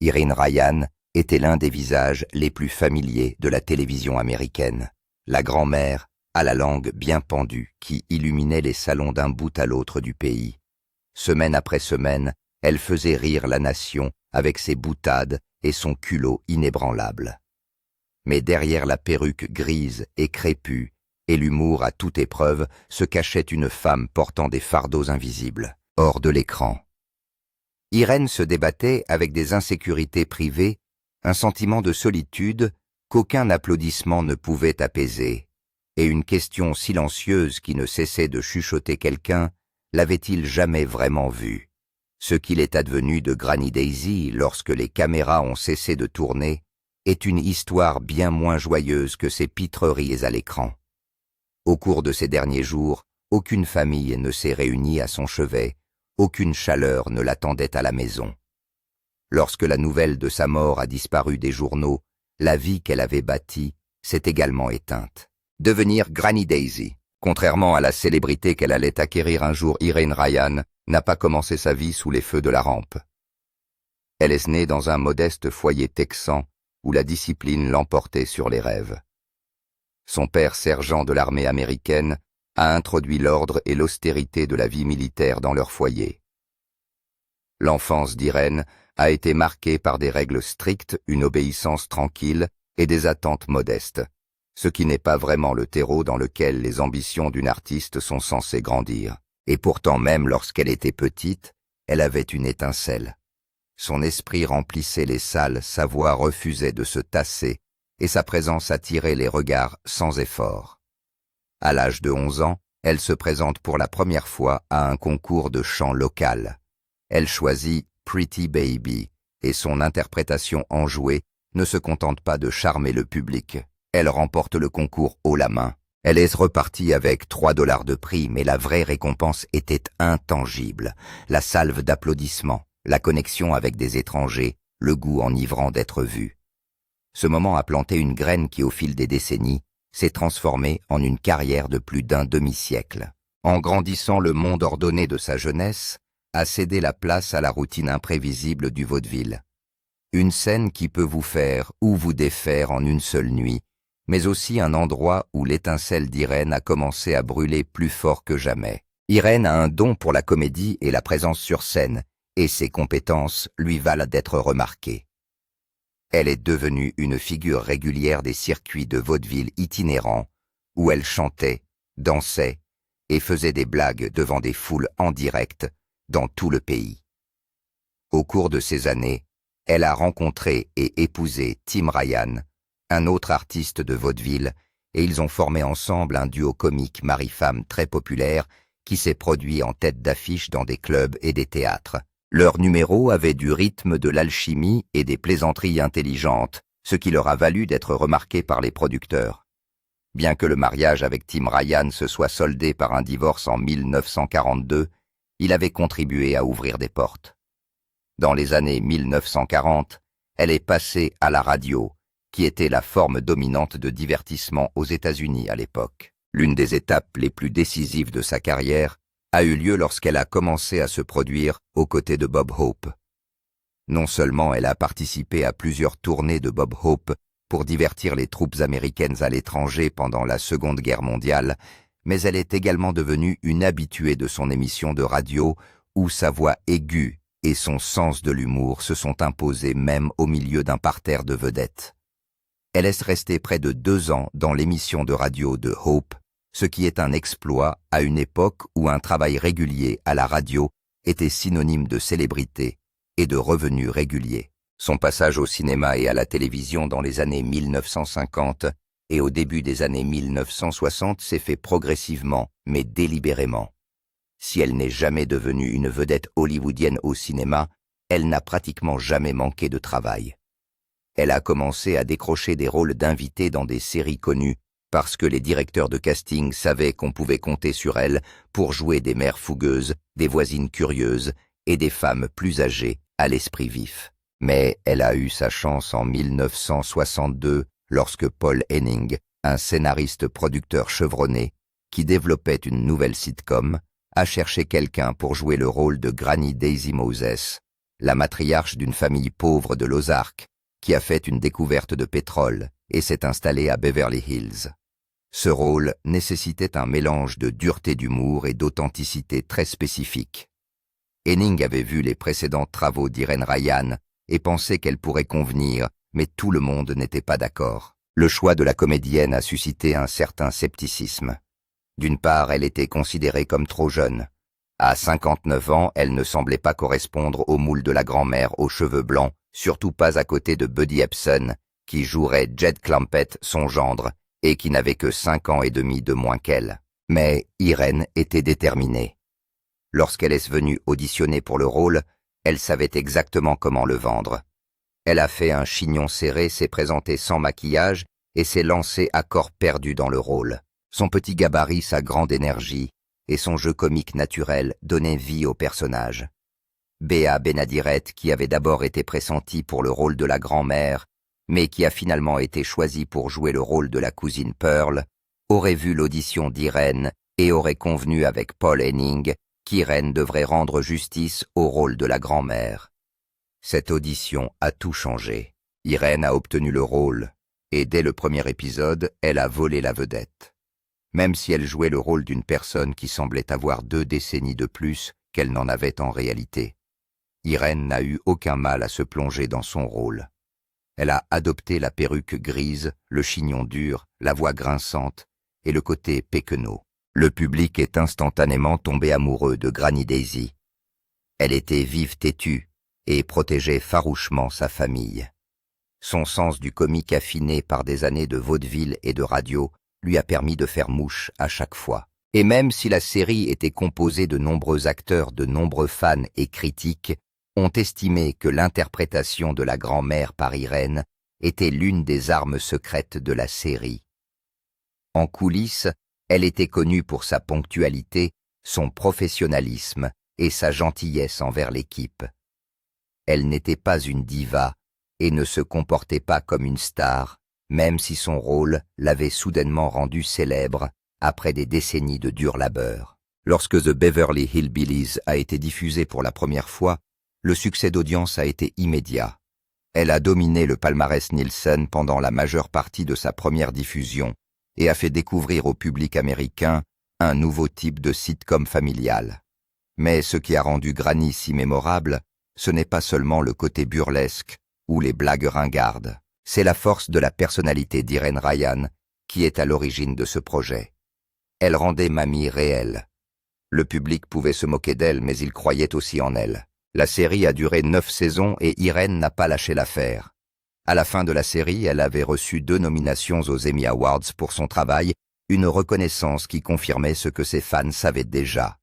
Irene Ryan était l'un des visages les plus familiers de la télévision américaine. La grand-mère, à la langue bien pendue, qui illuminait les salons d'un bout à l'autre du pays. Semaine après semaine, elle faisait rire la nation avec ses boutades et son culot inébranlable. Mais derrière la perruque grise et crépue et l'humour à toute épreuve se cachait une femme portant des fardeaux invisibles, hors de l'écran. Irene se débattait avec des insécurités privées, un sentiment de solitude qu'aucun applaudissement ne pouvait apaiser, et une question silencieuse qui ne cessait de chuchoter quelqu'un, l'avait-il jamais vraiment vue? Ce qu'il est advenu de Granny Daisy lorsque les caméras ont cessé de tourner est une histoire bien moins joyeuse que ses pitreries à l'écran. Au cours de ces derniers jours, aucune famille ne s'est réunie à son chevet, aucune chaleur ne l'attendait à la maison. Lorsque la nouvelle de sa mort a disparu des journaux, la vie qu'elle avait bâtie s'est également éteinte. Devenir Granny Daisy, contrairement à la célébrité qu'elle allait acquérir un jour, Irene Ryan n'a pas commencé sa vie sous les feux de la rampe. Elle est née dans un modeste foyer texan où la discipline l'emportait sur les rêves. Son père, sergent de l'armée américaine, a introduit l'ordre et l'austérité de la vie militaire dans leur foyer. L'enfance d'Irene a été marquée par des règles strictes, une obéissance tranquille et des attentes modestes, ce qui n'est pas vraiment le terreau dans lequel les ambitions d'une artiste sont censées grandir. Et pourtant, même lorsqu'elle était petite, elle avait une étincelle. Son esprit remplissait les salles, sa voix refusait de se tasser, et sa présence attirait les regards sans effort. À l'âge de 11 ans, elle se présente pour la première fois à un concours de chant local. Elle choisit Pretty Baby, et son interprétation enjouée ne se contente pas de charmer le public. Elle remporte le concours haut la main. Elle est repartie avec 3 $ de prix, mais la vraie récompense était intangible. La salve d'applaudissements, la connexion avec des étrangers, le goût enivrant d'être vue. Ce moment a planté une graine qui, au fil des décennies, s'est transformée en une carrière de plus d'un demi-siècle. En grandissant, le monde ordonné de sa jeunesse a cédé la place à la routine imprévisible du vaudeville. Une scène qui peut vous faire ou vous défaire en une seule nuit, mais aussi un endroit où l'étincelle d'Irene a commencé à brûler plus fort que jamais. Irene a un don pour la comédie et la présence sur scène, et ses compétences lui valent d'être remarquée. Elle est devenue une figure régulière des circuits de vaudeville itinérants, où elle chantait, dansait et faisait des blagues devant des foules en direct dans tout le pays. Au cours de ces années, elle a rencontré et épousé Tim Ryan, un autre artiste de vaudeville, et ils ont formé ensemble un duo comique mari-femme très populaire qui s'est produit en tête d'affiche dans des clubs et des théâtres. Leurs numéros avaient du rythme, de l'alchimie et des plaisanteries intelligentes, ce qui leur a valu d'être remarqués par les producteurs. Bien que le mariage avec Tim Ryan se soit soldé par un divorce en 1942, il avait contribué à ouvrir des portes. Dans les années 1940, elle est passée à la radio, qui était la forme dominante de divertissement aux États-Unis à l'époque. L'une des étapes les plus décisives de sa carrière a eu lieu lorsqu'elle a commencé à se produire aux côtés de Bob Hope. Non seulement elle a participé à plusieurs tournées de Bob Hope pour divertir les troupes américaines à l'étranger pendant la Seconde Guerre mondiale, mais elle est également devenue une habituée de son émission de radio où sa voix aiguë et son sens de l'humour se sont imposés même au milieu d'un parterre de vedettes. Elle est restée près de 2 ans dans l'émission de radio de Hope, ce qui est un exploit à une époque où un travail régulier à la radio était synonyme de célébrité et de revenus réguliers. Son passage au cinéma et à la télévision dans les années 1950 et au début des années 1960 s'est fait progressivement, mais délibérément. Si elle n'est jamais devenue une vedette hollywoodienne au cinéma, elle n'a pratiquement jamais manqué de travail. Elle a commencé à décrocher des rôles d'invitée dans des séries connues parce que les directeurs de casting savaient qu'on pouvait compter sur elle pour jouer des mères fougueuses, des voisines curieuses et des femmes plus âgées à l'esprit vif. Mais elle a eu sa chance en 1962 lorsque Paul Henning, un scénariste-producteur chevronné qui développait une nouvelle sitcom, a cherché quelqu'un pour jouer le rôle de Granny Daisy Moses, la matriarche d'une famille pauvre de l'Ozark, qui a fait une découverte de pétrole et s'est installée à Beverly Hills. Ce rôle nécessitait un mélange de dureté d'humour et d'authenticité très spécifique. Henning avait vu les précédents travaux d'Irene Ryan et pensait qu'elle pourrait convenir, mais tout le monde n'était pas d'accord. Le choix de la comédienne a suscité un certain scepticisme. D'une part, elle était considérée comme trop jeune. À 59 ans, elle ne semblait pas correspondre au moule de la grand-mère aux cheveux blancs, surtout pas à côté de Buddy Ebsen, qui jouerait Jed Clampett, son gendre, et qui n'avait que 5 ans et demi de moins qu'elle. Mais Irene était déterminée. Lorsqu'elle est venue auditionner pour le rôle, elle savait exactement comment le vendre. Elle a fait un chignon serré, s'est présentée sans maquillage et s'est lancée à corps perdu dans le rôle. Son petit gabarit, sa grande énergie et son jeu comique naturel donnaient vie au personnage. Béa Benaderet, qui avait d'abord été pressentie pour le rôle de la grand-mère, mais qui a finalement été choisie pour jouer le rôle de la cousine Pearl, aurait vu l'audition d'Irene et aurait convenu avec Paul Henning qu'Irene devrait rendre justice au rôle de la grand-mère. Cette audition a tout changé. Irene a obtenu le rôle, et dès le premier épisode, elle a volé la vedette. Même si elle jouait le rôle d'une personne qui semblait avoir 2 décennies de plus qu'elle n'en avait en réalité. Irene n'a eu aucun mal à se plonger dans son rôle. Elle a adopté la perruque grise, le chignon dur, la voix grinçante et le côté péquenot. Le public est instantanément tombé amoureux de Granny Daisy. Elle était vive têtue et protégeait farouchement sa famille. Son sens du comique affiné par des années de vaudeville et de radio lui a permis de faire mouche à chaque fois. Et même si la série était composée de nombreux acteurs, de nombreux fans et critiques ont estimé que l'interprétation de la grand-mère par Irene était l'une des armes secrètes de la série. En coulisses, elle était connue pour sa ponctualité, son professionnalisme et sa gentillesse envers l'équipe. Elle n'était pas une diva et ne se comportait pas comme une star, même si son rôle l'avait soudainement rendue célèbre après des décennies de dur labeur. Lorsque The Beverly Hillbillies a été diffusé pour la première fois, le succès d'audience a été immédiat. Elle a dominé le palmarès Nielsen pendant la majeure partie de sa première diffusion et a fait découvrir au public américain un nouveau type de sitcom familial. Mais ce qui a rendu Granny si mémorable, ce n'est pas seulement le côté burlesque ou les blagues ringardes. C'est la force de la personnalité d'Irene Ryan qui est à l'origine de ce projet. Elle rendait Mamie réelle. Le public pouvait se moquer d'elle, mais il croyait aussi en elle. La série a duré 9 saisons et Irene n'a pas lâché l'affaire. À la fin de la série, elle avait reçu 2 nominations aux Emmy Awards pour son travail, une reconnaissance qui confirmait ce que ses fans savaient déjà.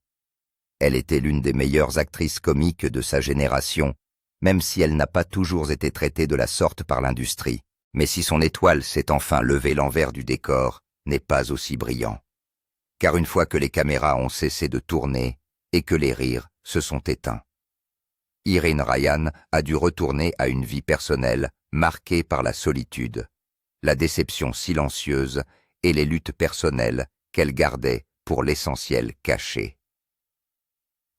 Elle était l'une des meilleures actrices comiques de sa génération, même si elle n'a pas toujours été traitée de la sorte par l'industrie. Mais si son étoile s'est enfin levée, l'envers du décor n'est pas aussi brillant. Car une fois que les caméras ont cessé de tourner et que les rires se sont éteints, Irene Ryan a dû retourner à une vie personnelle marquée par la solitude, la déception silencieuse et les luttes personnelles qu'elle gardait pour l'essentiel caché.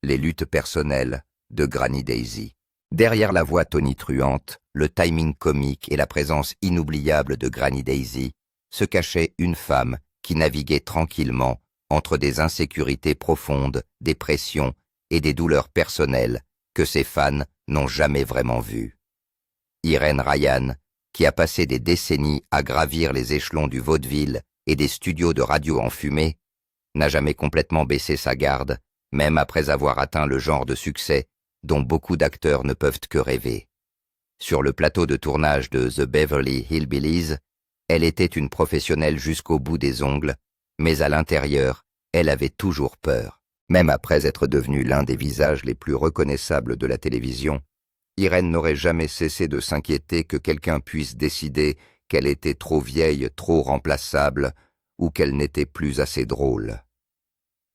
Les luttes personnelles de Granny Daisy. Derrière la voix tonitruante, le timing comique et la présence inoubliable de Granny Daisy se cachait une femme qui naviguait tranquillement entre des insécurités profondes, des pressions et des douleurs personnelles que ses fans n'ont jamais vraiment vues. Irene Ryan, qui a passé des décennies à gravir les échelons du vaudeville et des studios de radio en fumée, n'a jamais complètement baissé sa garde, même après avoir atteint le genre de succès dont beaucoup d'acteurs ne peuvent que rêver. Sur le plateau de tournage de The Beverly Hillbillies, elle était une professionnelle jusqu'au bout des ongles, mais à l'intérieur, elle avait toujours peur. Même après être devenue l'un des visages les plus reconnaissables de la télévision, Irene n'aurait jamais cessé de s'inquiéter que quelqu'un puisse décider qu'elle était trop vieille, trop remplaçable, ou qu'elle n'était plus assez drôle.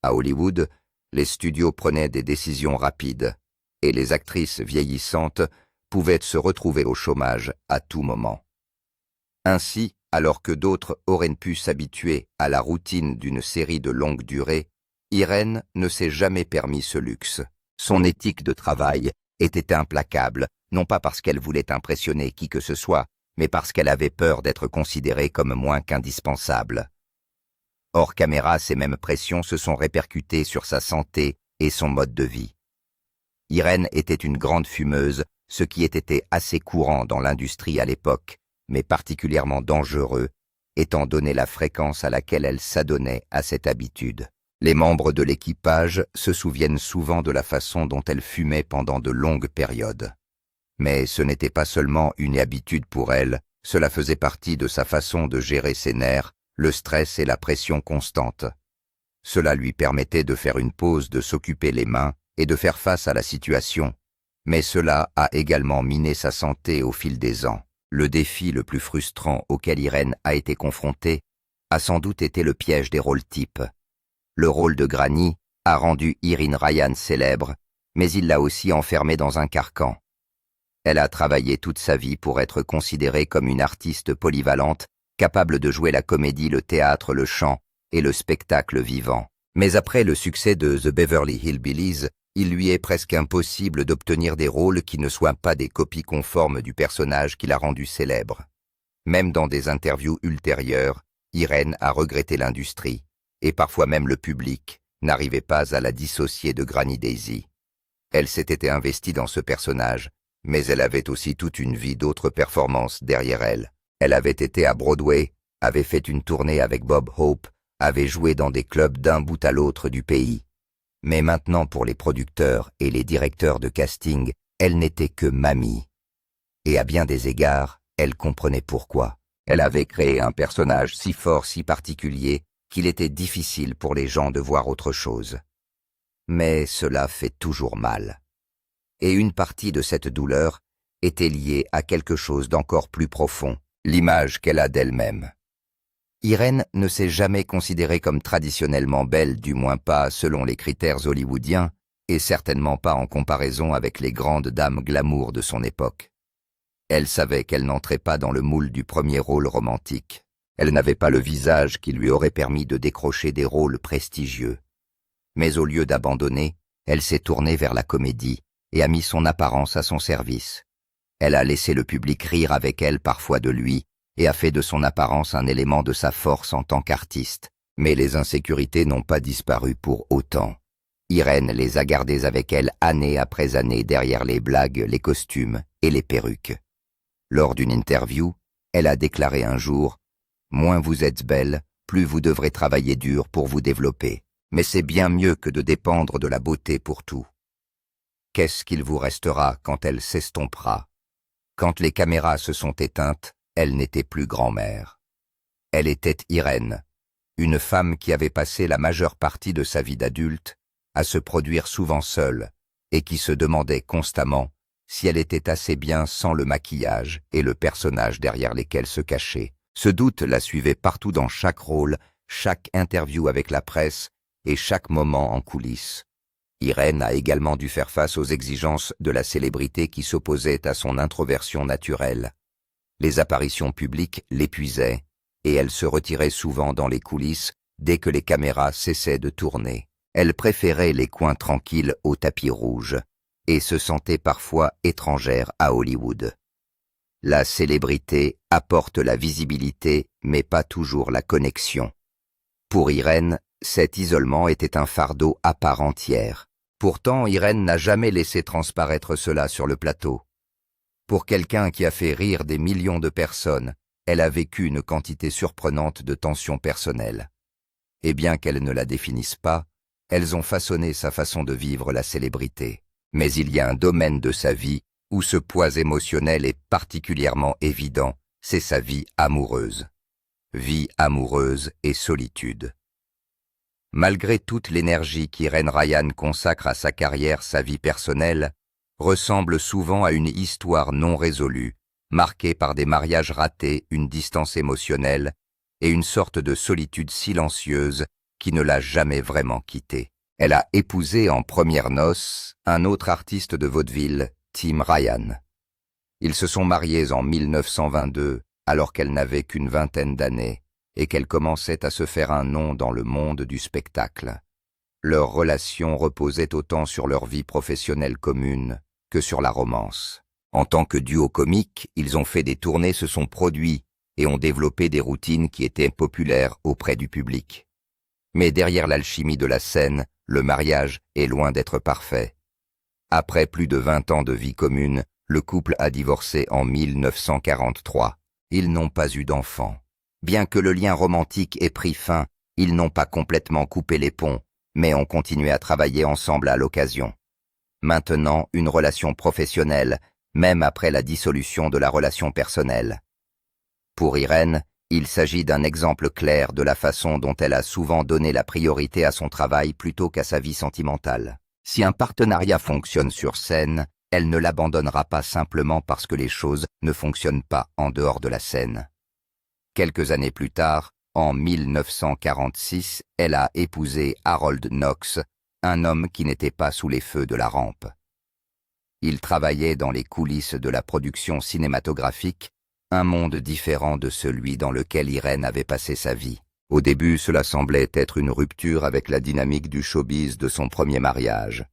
À Hollywood, les studios prenaient des décisions rapides, et les actrices vieillissantes pouvaient se retrouver au chômage à tout moment. Ainsi, alors que d'autres auraient pu s'habituer à la routine d'une série de longue durée, Irene ne s'est jamais permis ce luxe. Son éthique de travail était implacable, non pas parce qu'elle voulait impressionner qui que ce soit, mais parce qu'elle avait peur d'être considérée comme moins qu'indispensable. Hors caméra, ces mêmes pressions se sont répercutées sur sa santé et son mode de vie. Irène était une grande fumeuse, ce qui était assez courant dans l'industrie à l'époque, mais particulièrement dangereux, étant donné la fréquence à laquelle elle s'adonnait à cette habitude. Les membres de l'équipage se souviennent souvent de la façon dont elle fumait pendant de longues périodes. Mais ce n'était pas seulement une habitude pour elle, cela faisait partie de sa façon de gérer ses nerfs, le stress et la pression constante. Cela lui permettait de faire une pause, de s'occuper les mains et de faire face à la situation. Mais cela a également miné sa santé au fil des ans. Le défi le plus frustrant auquel Irène a été confrontée a sans doute été le piège des rôles types. Le rôle de Granny a rendu Irene Ryan célèbre, mais il l'a aussi enfermée dans un carcan. Elle a travaillé toute sa vie pour être considérée comme une artiste polyvalente, capable de jouer la comédie, le théâtre, le chant et le spectacle vivant. Mais après le succès de The Beverly Hillbillies, il lui est presque impossible d'obtenir des rôles qui ne soient pas des copies conformes du personnage qui l'a rendu célèbre. Même dans des interviews ultérieures, Irène a regretté l'industrie, et parfois même le public n'arrivait pas à la dissocier de Granny Daisy. Elle s'était investie dans ce personnage, mais elle avait aussi toute une vie d'autres performances derrière elle. Elle avait été à Broadway, avait fait une tournée avec Bob Hope, avait joué dans des clubs d'un bout à l'autre du pays. Mais maintenant, pour les producteurs et les directeurs de casting, elle n'était que mamie. Et à bien des égards, elle comprenait pourquoi. Elle avait créé un personnage si fort, si particulier, qu'il était difficile pour les gens de voir autre chose. Mais cela fait toujours mal. Et une partie de cette douleur était liée à quelque chose d'encore plus profond, l'image qu'elle a d'elle-même. Irène ne s'est jamais considérée comme traditionnellement belle, du moins pas selon les critères hollywoodiens, et certainement pas en comparaison avec les grandes dames glamour de son époque. Elle savait qu'elle n'entrait pas dans le moule du premier rôle romantique. Elle n'avait pas le visage qui lui aurait permis de décrocher des rôles prestigieux. Mais au lieu d'abandonner, elle s'est tournée vers la comédie et a mis son apparence à son service. Elle a laissé le public rire avec elle parfois de lui, et a fait de son apparence un élément de sa force en tant qu'artiste. Mais les insécurités n'ont pas disparu pour autant. Irène les a gardées avec elle année après année derrière les blagues, les costumes et les perruques. Lors d'une interview, elle a déclaré un jour « Moins vous êtes belle, plus vous devrez travailler dur pour vous développer. Mais c'est bien mieux que de dépendre de la beauté pour tout. » Qu'est-ce qu'il vous restera quand elle s'estompera? Quand les caméras se sont éteintes, elle n'était plus grand-mère. Elle était Irène, une femme qui avait passé la majeure partie de sa vie d'adulte à se produire souvent seule et qui se demandait constamment si elle était assez bien sans le maquillage et le personnage derrière lesquels se cachait. Ce doute la suivait partout dans chaque rôle, chaque interview avec la presse et chaque moment en coulisses. Irène a également dû faire face aux exigences de la célébrité qui s'opposaient à son introversion naturelle. Les apparitions publiques l'épuisaient, et elle se retirait souvent dans les coulisses dès que les caméras cessaient de tourner. Elle préférait les coins tranquilles au tapis rouge, et se sentait parfois étrangère à Hollywood. La célébrité apporte la visibilité, mais pas toujours la connexion. Pour Irène, cet isolement était un fardeau à part entière. Pourtant, Irène n'a jamais laissé transparaître cela sur le plateau. Pour quelqu'un qui a fait rire des millions de personnes, elle a vécu une quantité surprenante de tensions personnelles. Et bien qu'elles ne la définissent pas, elles ont façonné sa façon de vivre la célébrité. Mais il y a un domaine de sa vie où ce poids émotionnel est particulièrement évident, c'est sa vie amoureuse. Vie amoureuse et solitude. Malgré toute l'énergie qu'Irène Ryan consacre à sa carrière, sa vie personnelle ressemble souvent à une histoire non résolue, marquée par des mariages ratés, une distance émotionnelle et une sorte de solitude silencieuse qui ne l'a jamais vraiment quittée. Elle a épousé en premières noces un autre artiste de vaudeville, Tim Ryan. Ils se sont mariés en 1922, alors qu'elle n'avait qu'une vingtaine d'années, et qu'elle commençait à se faire un nom dans le monde du spectacle. Leur relation reposait autant sur leur vie professionnelle commune que sur la romance. En tant que duo comique, ils ont fait des tournées, se sont produits et ont développé des routines qui étaient populaires auprès du public. Mais derrière l'alchimie de la scène, le mariage est loin d'être parfait. Après plus de 20 ans de vie commune, le couple a divorcé en 1943. Ils n'ont pas eu d'enfants. Bien que le lien romantique ait pris fin, ils n'ont pas complètement coupé les ponts, mais ont continué à travailler ensemble à l'occasion. Maintenant, une relation professionnelle, même après la dissolution de la relation personnelle. Pour Irène, il s'agit d'un exemple clair de la façon dont elle a souvent donné la priorité à son travail plutôt qu'à sa vie sentimentale. Si un partenariat fonctionne sur scène, elle ne l'abandonnera pas simplement parce que les choses ne fonctionnent pas en dehors de la scène. Quelques années plus tard, en 1946, elle a épousé Harold Knox, un homme qui n'était pas sous les feux de la rampe. Il travaillait dans les coulisses de la production cinématographique, un monde différent de celui dans lequel Irène avait passé sa vie. Au début, cela semblait être une rupture avec la dynamique du showbiz de son premier mariage.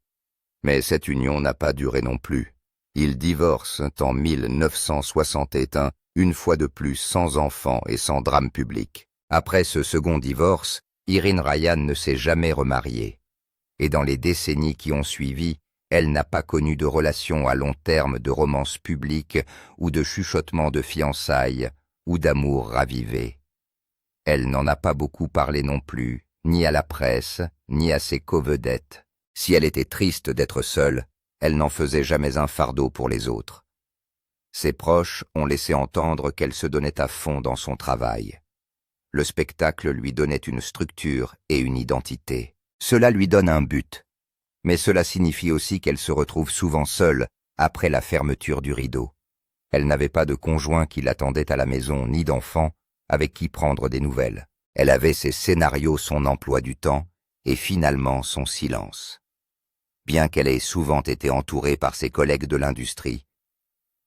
Mais cette union n'a pas duré non plus. Ils divorcent en 1961, une fois de plus sans enfants et sans drame public. Après ce second divorce, Irene Ryan ne s'est jamais remariée. Et dans les décennies qui ont suivi, elle n'a pas connu de relation à long terme de romance publique ou de chuchotement de fiançailles ou d'amour ravivé. Elle n'en a pas beaucoup parlé non plus, ni à la presse, ni à ses covedettes. Si elle était triste d'être seule, elle n'en faisait jamais un fardeau pour les autres. Ses proches ont laissé entendre qu'elle se donnait à fond dans son travail. Le spectacle lui donnait une structure et une identité. Cela lui donne un but. Mais cela signifie aussi qu'elle se retrouve souvent seule après la fermeture du rideau. Elle n'avait pas de conjoint qui l'attendait à la maison, ni d'enfant avec qui prendre des nouvelles. Elle avait ses scénarios, son emploi du temps, et finalement son silence. Bien qu'elle ait souvent été entourée par ses collègues de l'industrie,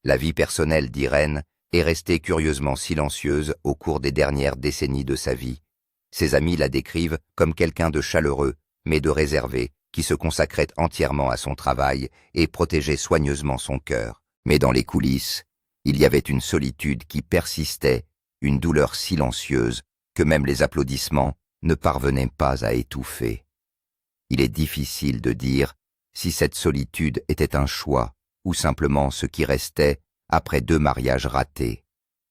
la vie personnelle d'Irène est restée curieusement silencieuse au cours des dernières décennies de sa vie. Ses amis la décrivent comme quelqu'un de chaleureux, mais de réservé, qui se consacrait entièrement à son travail et protégeait soigneusement son cœur. Mais dans les coulisses, il y avait une solitude qui persistait, une douleur silencieuse que même les applaudissements ne parvenaient pas à étouffer. Il est difficile de dire si cette solitude était un choix ou simplement ce qui restait après 2 mariages ratés.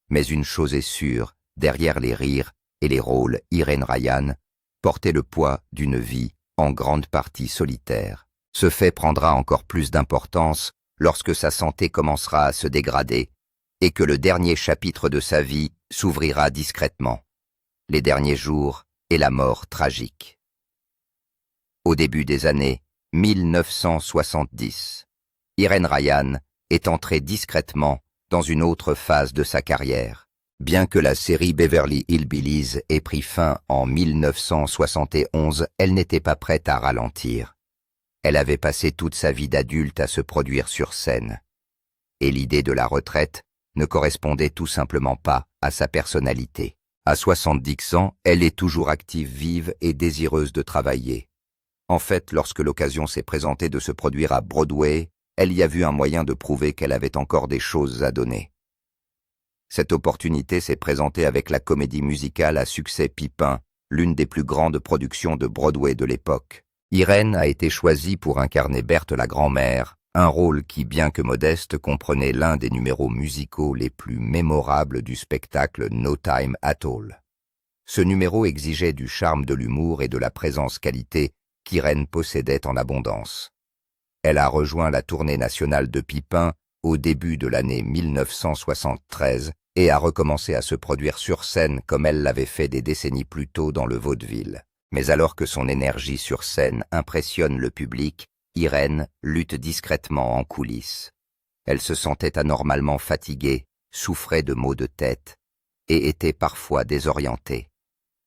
Mais une chose est sûre, derrière les rires et les rôles, Irene Ryan portait le poids d'une vie en grande partie solitaire. Ce fait prendra encore plus d'importance lorsque sa santé commencera à se dégrader et que le dernier chapitre de sa vie s'ouvrira discrètement. Les derniers jours et la mort tragique. Au début des années 1970, Irene Ryan est entrée discrètement dans une autre phase de sa carrière. Bien que la série Beverly Hillbillies ait pris fin en 1971, elle n'était pas prête à ralentir. Elle avait passé toute sa vie d'adulte à se produire sur scène. Et l'idée de la retraite ne correspondait tout simplement pas à sa personnalité. À 70 ans, elle est toujours active, vive et désireuse de travailler. En fait, lorsque l'occasion s'est présentée de se produire à Broadway, elle y a vu un moyen de prouver qu'elle avait encore des choses à donner. Cette opportunité s'est présentée avec la comédie musicale à succès Pipin, l'une des plus grandes productions de Broadway de l'époque. Irène a été choisie pour incarner Berthe la grand-mère, un rôle qui, bien que modeste, comprenait l'un des numéros musicaux les plus mémorables du spectacle No Time at All. Ce numéro exigeait du charme, de l'humour et de la présence qualité qu'Irène possédait en abondance. Elle a rejoint la tournée nationale de Pipin au début de l'année 1973 et a recommencé à se produire sur scène comme elle l'avait fait des décennies plus tôt dans le vaudeville. Mais alors que son énergie sur scène impressionne le public, Irène lutte discrètement en coulisses. Elle se sentait anormalement fatiguée, souffrait de maux de tête et était parfois désorientée.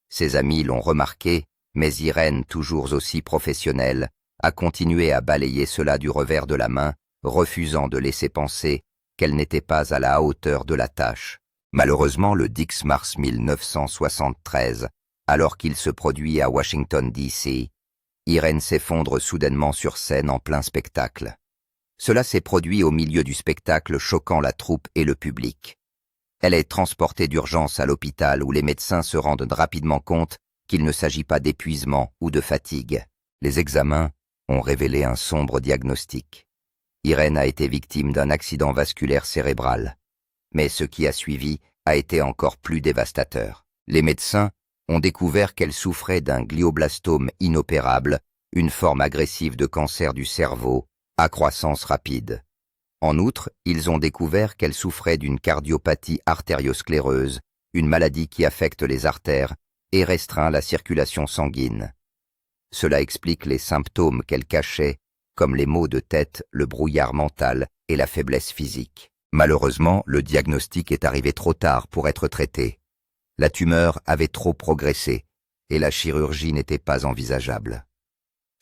Ses amis l'ont remarqué, mais Irène, toujours aussi professionnelle, a continué à balayer cela du revers de la main, refusant de laisser penser qu'elle n'était pas à la hauteur de la tâche. Malheureusement, le 10 mars 1973, alors qu'il se produit à Washington, D.C., Irène s'effondre soudainement sur scène en plein spectacle. Cela s'est produit au milieu du spectacle, choquant la troupe et le public. Elle est transportée d'urgence à l'hôpital où les médecins se rendent rapidement compte qu'il ne s'agit pas d'épuisement ou de fatigue. Les examens ont révélé un sombre diagnostic. Irène a été victime d'un accident vasculaire cérébral. Mais ce qui a suivi a été encore plus dévastateur. Les médecins ont découvert qu'elle souffrait d'un glioblastome inopérable, une forme agressive de cancer du cerveau, à croissance rapide. En outre, ils ont découvert qu'elle souffrait d'une cardiopathie artérioscléreuse, une maladie qui affecte les artères et restreint la circulation sanguine. Cela explique les symptômes qu'elle cachait, comme les maux de tête, le brouillard mental et la faiblesse physique. Malheureusement, le diagnostic est arrivé trop tard pour être traité. La tumeur avait trop progressé et la chirurgie n'était pas envisageable.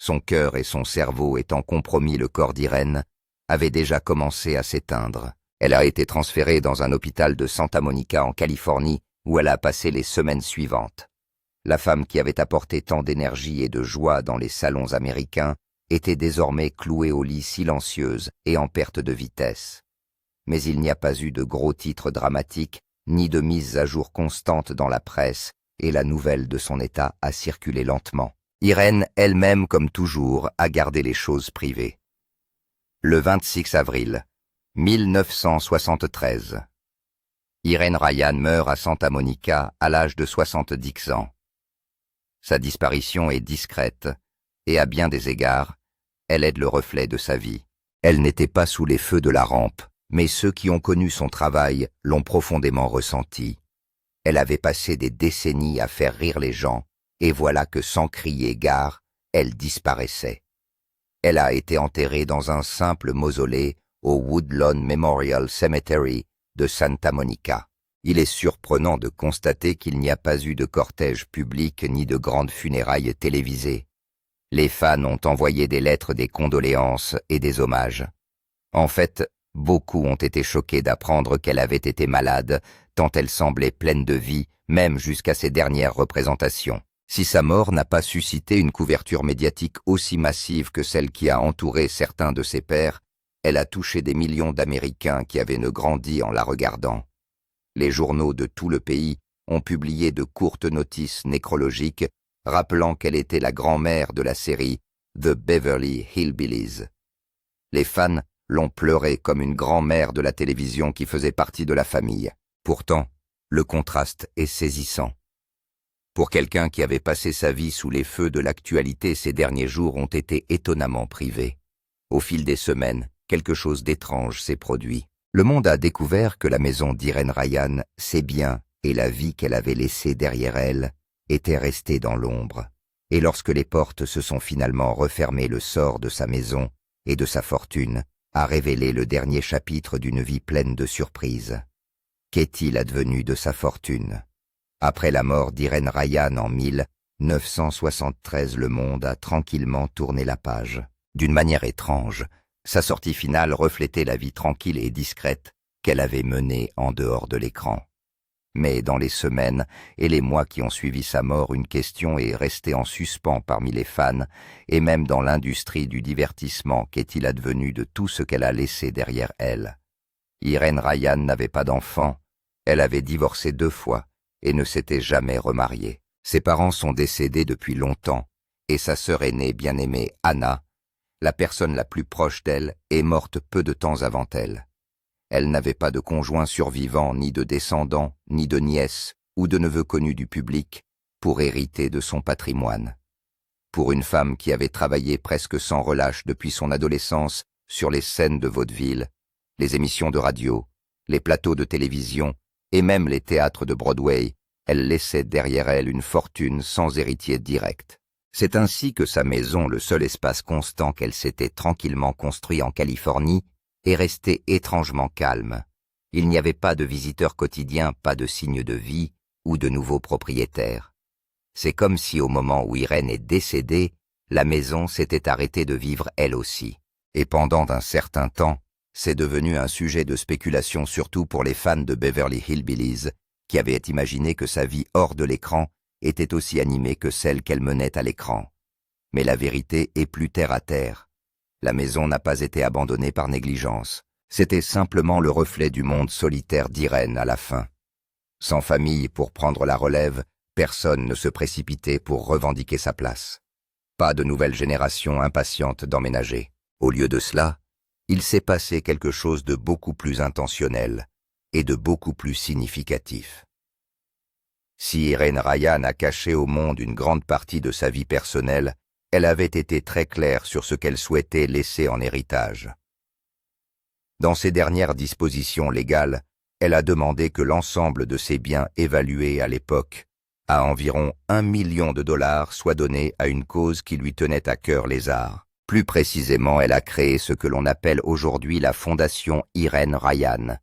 Son cœur et son cerveau étant compromis, le corps d'Irène avait déjà commencé à s'éteindre. Elle a été transférée dans un hôpital de Santa Monica en Californie où elle a passé les semaines suivantes. La femme qui avait apporté tant d'énergie et de joie dans les salons américains était désormais clouée au lit, silencieuse et en perte de vitesse. Mais il n'y a pas eu de gros titres dramatiques, ni de mises à jour constantes dans la presse, et la nouvelle de son état a circulé lentement. Irène, elle-même comme toujours, a gardé les choses privées. Le 26 avril 1973. Irène Ryan meurt à Santa Monica à l'âge de 70 ans. Sa disparition est discrète, et à bien des égards, elle est le reflet de sa vie. Elle n'était pas sous les feux de la rampe, mais ceux qui ont connu son travail l'ont profondément ressenti. Elle avait passé des décennies à faire rire les gens, et voilà que sans crier gare, elle disparaissait. Elle a été enterrée dans un simple mausolée au Woodlawn Memorial Cemetery de Santa Monica. Il est surprenant de constater qu'il n'y a pas eu de cortège public ni de grandes funérailles télévisées. Les fans ont envoyé des lettres des condoléances et des hommages. En fait, beaucoup ont été choqués d'apprendre qu'elle avait été malade, tant elle semblait pleine de vie, même jusqu'à ses dernières représentations. Si sa mort n'a pas suscité une couverture médiatique aussi massive que celle qui a entouré certains de ses pairs, elle a touché des millions d'Américains qui avaient grandi en la regardant. Les journaux de tout le pays ont publié de courtes notices nécrologiques rappelant qu'elle était la grand-mère de la série The Beverly Hillbillies. Les fans l'ont pleurée comme une grand-mère de la télévision qui faisait partie de la famille. Pourtant, le contraste est saisissant. Pour quelqu'un qui avait passé sa vie sous les feux de l'actualité, ces derniers jours ont été étonnamment privés. Au fil des semaines, quelque chose d'étrange s'est produit. Le monde a découvert que la maison d'Irène Ryan, ses biens et la vie qu'elle avait laissée derrière elle étaient restés dans l'ombre. Et lorsque les portes se sont finalement refermées, le sort de sa maison et de sa fortune a révélé le dernier chapitre d'une vie pleine de surprises. Qu'est-il advenu de sa fortune ? Après la mort d'Irène Ryan en 1973, le monde a tranquillement tourné la page. D'une manière étrange, sa sortie finale reflétait la vie tranquille et discrète qu'elle avait menée en dehors de l'écran. Mais dans les semaines et les mois qui ont suivi sa mort, une question est restée en suspens parmi les fans et même dans l'industrie du divertissement. Qu'est-il advenu de tout ce qu'elle a laissé derrière elle ? Irène Ryan n'avait pas d'enfant, elle avait divorcé 2 fois et ne s'était jamais remariée. Ses parents sont décédés depuis longtemps et sa sœur aînée bien-aimée, Anna, la personne la plus proche d'elle, est morte peu de temps avant elle. Elle n'avait pas de conjoint survivant, ni de descendants, ni de nièces ou de neveux connus du public pour hériter de son patrimoine. Pour une femme qui avait travaillé presque sans relâche depuis son adolescence sur les scènes de vaudeville, les émissions de radio, les plateaux de télévision et même les théâtres de Broadway, elle laissait derrière elle une fortune sans héritier direct. C'est ainsi que sa maison, le seul espace constant qu'elle s'était tranquillement construit en Californie, est resté étrangement calme. Il n'y avait pas de visiteurs quotidiens, pas de signes de vie ou de nouveaux propriétaires. C'est comme si au moment où Irène est décédée, la maison s'était arrêtée de vivre elle aussi. Et pendant un certain temps, c'est devenu un sujet de spéculation surtout pour les fans de Beverly Hillbillies, qui avaient imaginé que sa vie hors de l'écran était aussi animée que celle qu'elle menait à l'écran. Mais la vérité est plus terre à terre. La maison n'a pas été abandonnée par négligence. C'était simplement le reflet du monde solitaire d'Irène à la fin. Sans famille pour prendre la relève, personne ne se précipitait pour revendiquer sa place. Pas de nouvelle génération impatiente d'emménager. Au lieu de cela, il s'est passé quelque chose de beaucoup plus intentionnel et de beaucoup plus significatif. Si Irène Ryan a caché au monde une grande partie de sa vie personnelle, elle avait été très claire sur ce qu'elle souhaitait laisser en héritage. Dans ses dernières dispositions légales, elle a demandé que l'ensemble de ses biens évalués à l'époque à environ $1 million soit donné à une cause qui lui tenait à cœur les arts. Plus précisément, elle a créé ce que l'on appelle aujourd'hui la Fondation Irène Ryan,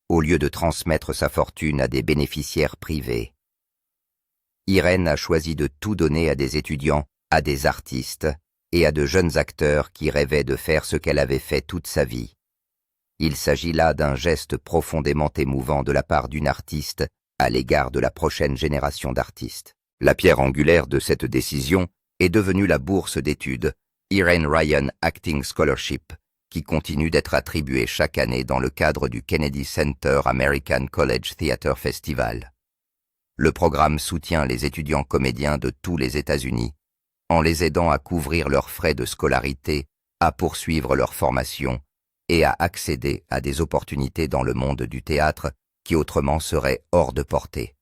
au lieu de transmettre sa fortune à des bénéficiaires privés. Irène a choisi de tout donner à des étudiants, à des artistes et à de jeunes acteurs qui rêvaient de faire ce qu'elle avait fait toute sa vie. Il s'agit là d'un geste profondément émouvant de la part d'une artiste à l'égard de la prochaine génération d'artistes. La pierre angulaire de cette décision est devenue la bourse d'études Irène Ryan Acting Scholarship, qui continue d'être attribuée chaque année dans le cadre du Kennedy Center American College Theater Festival. Le programme soutient les étudiants comédiens de tous les États-Unis, en les aidant à couvrir leurs frais de scolarité, à poursuivre leur formation et à accéder à des opportunités dans le monde du théâtre qui autrement seraient hors de portée.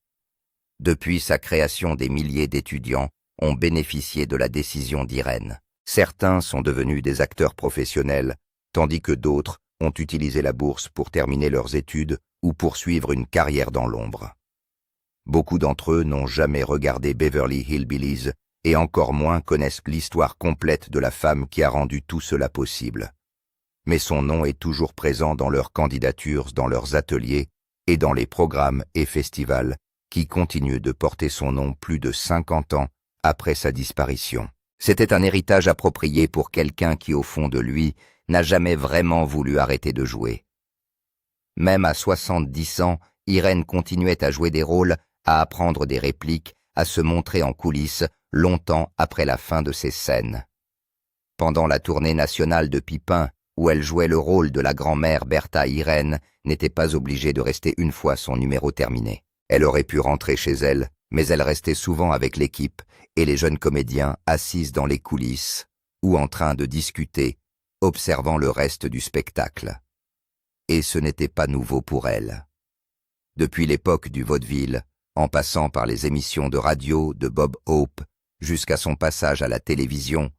Depuis sa création, des milliers d'étudiants ont bénéficié de la décision d'Irène. Certains sont devenus des acteurs professionnels, tandis que d'autres ont utilisé la bourse pour terminer leurs études ou poursuivre une carrière dans l'ombre. Beaucoup d'entre eux n'ont jamais regardé Beverly Hillbillies et encore moins connaissent l'histoire complète de la femme qui a rendu tout cela possible. Mais son nom est toujours présent dans leurs candidatures, dans leurs ateliers et dans les programmes et festivals qui continuent de porter son nom plus de 50 ans après sa disparition. C'était un héritage approprié pour quelqu'un qui, au fond de lui, n'a jamais vraiment voulu arrêter de jouer. Même à 70 ans, Irène continuait à jouer des rôles, à apprendre des répliques, à se montrer en coulisses longtemps après la fin de ses scènes. Pendant la tournée nationale de Pipin, où elle jouait le rôle de la grand-mère, Bertha Irène n'était pas obligée de rester une fois son numéro terminé. Elle aurait pu rentrer chez elle, mais elle restait souvent avec l'équipe et les jeunes comédiens assises dans les coulisses ou en train de discuter, observant le reste du spectacle. Et ce n'était pas nouveau pour elle. Depuis l'époque du vaudeville, en passant par les émissions de radio de Bob Hope jusqu'à son passage à la télévision,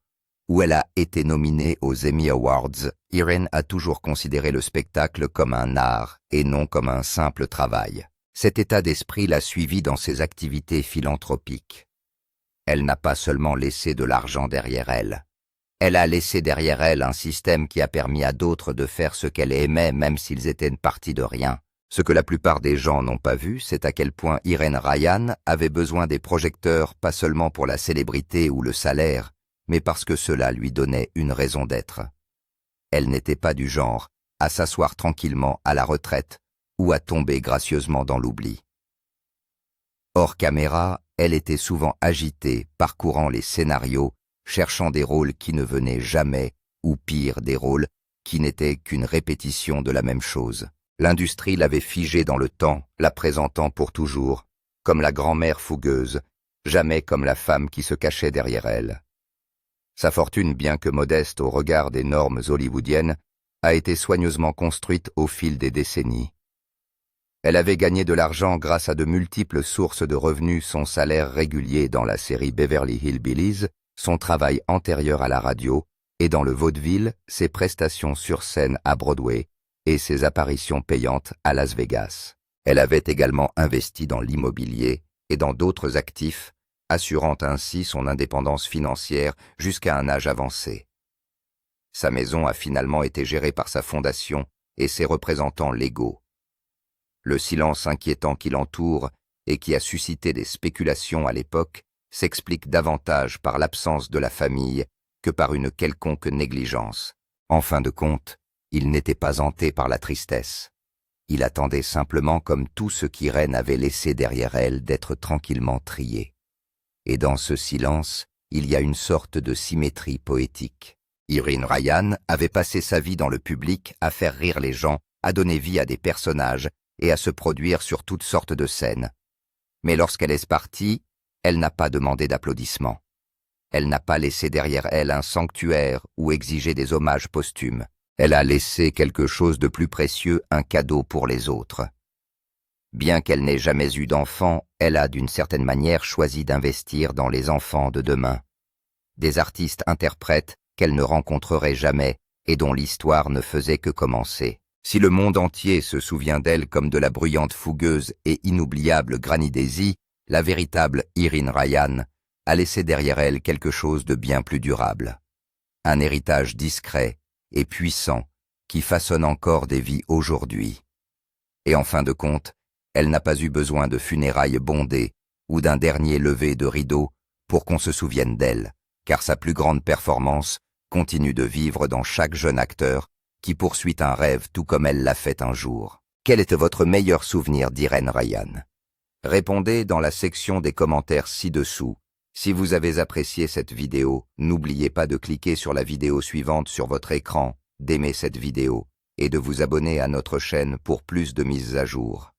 où elle a été nominée aux Emmy Awards, Irène a toujours considéré le spectacle comme un art et non comme un simple travail. Cet état d'esprit l'a suivie dans ses activités philanthropiques. Elle n'a pas seulement laissé de l'argent derrière elle. Elle a laissé derrière elle un système qui a permis à d'autres de faire ce qu'elle aimait même s'ils étaient une partie de rien. Ce que la plupart des gens n'ont pas vu, c'est à quel point Irène Ryan avait besoin des projecteurs pas seulement pour la célébrité ou le salaire, mais parce que cela lui donnait une raison d'être. Elle n'était pas du genre à s'asseoir tranquillement à la retraite ou à tomber gracieusement dans l'oubli. Hors caméra, elle était souvent agitée, parcourant les scénarios, cherchant des rôles qui ne venaient jamais, ou pire, des rôles qui n'étaient qu'une répétition de la même chose. L'industrie l'avait figée dans le temps, la présentant pour toujours, comme la grand-mère fougueuse, jamais comme la femme qui se cachait derrière elle. Sa fortune, bien que modeste au regard des normes hollywoodiennes, a été soigneusement construite au fil des décennies. Elle avait gagné de l'argent grâce à de multiples sources de revenus, son salaire régulier dans la série Beverly Hillbillies, son travail antérieur à la radio, et dans le vaudeville, ses prestations sur scène à Broadway et ses apparitions payantes à Las Vegas. Elle avait également investi dans l'immobilier et dans d'autres actifs, assurant ainsi son indépendance financière jusqu'à un âge avancé. Sa maison a finalement été gérée par sa fondation et ses représentants légaux. Le silence inquiétant qui l'entoure et qui a suscité des spéculations à l'époque s'explique davantage par l'absence de la famille que par une quelconque négligence. En fin de compte, il n'était pas hanté par la tristesse. Il attendait simplement, comme tout ce qu'Irène avait laissé derrière elle, d'être tranquillement trié. Et dans ce silence, il y a une sorte de symétrie poétique. Irene Ryan avait passé sa vie dans le public à faire rire les gens, à donner vie à des personnages et à se produire sur toutes sortes de scènes. Mais lorsqu'elle est partie, elle n'a pas demandé d'applaudissements. Elle n'a pas laissé derrière elle un sanctuaire ou exigé des hommages posthumes. Elle a laissé quelque chose de plus précieux, un cadeau pour les autres. Bien qu'elle n'ait jamais eu d'enfants, elle a d'une certaine manière choisi d'investir dans les enfants de demain. Des artistes-interprètes qu'elle ne rencontrerait jamais et dont l'histoire ne faisait que commencer. Si le monde entier se souvient d'elle comme de la bruyante fougueuse et inoubliable Granny Daisy, la véritable Irene Ryan a laissé derrière elle quelque chose de bien plus durable. Un héritage discret et puissant qui façonne encore des vies aujourd'hui. Et en fin de compte, elle n'a pas eu besoin de funérailles bondées ou d'un dernier lever de rideau pour qu'on se souvienne d'elle, car sa plus grande performance continue de vivre dans chaque jeune acteur qui poursuit un rêve tout comme elle l'a fait un jour. Quel était votre meilleur souvenir d'Irene Ryan? Répondez dans la section des commentaires ci-dessous. Si vous avez apprécié cette vidéo, n'oubliez pas de cliquer sur la vidéo suivante sur votre écran, d'aimer cette vidéo et de vous abonner à notre chaîne pour plus de mises à jour.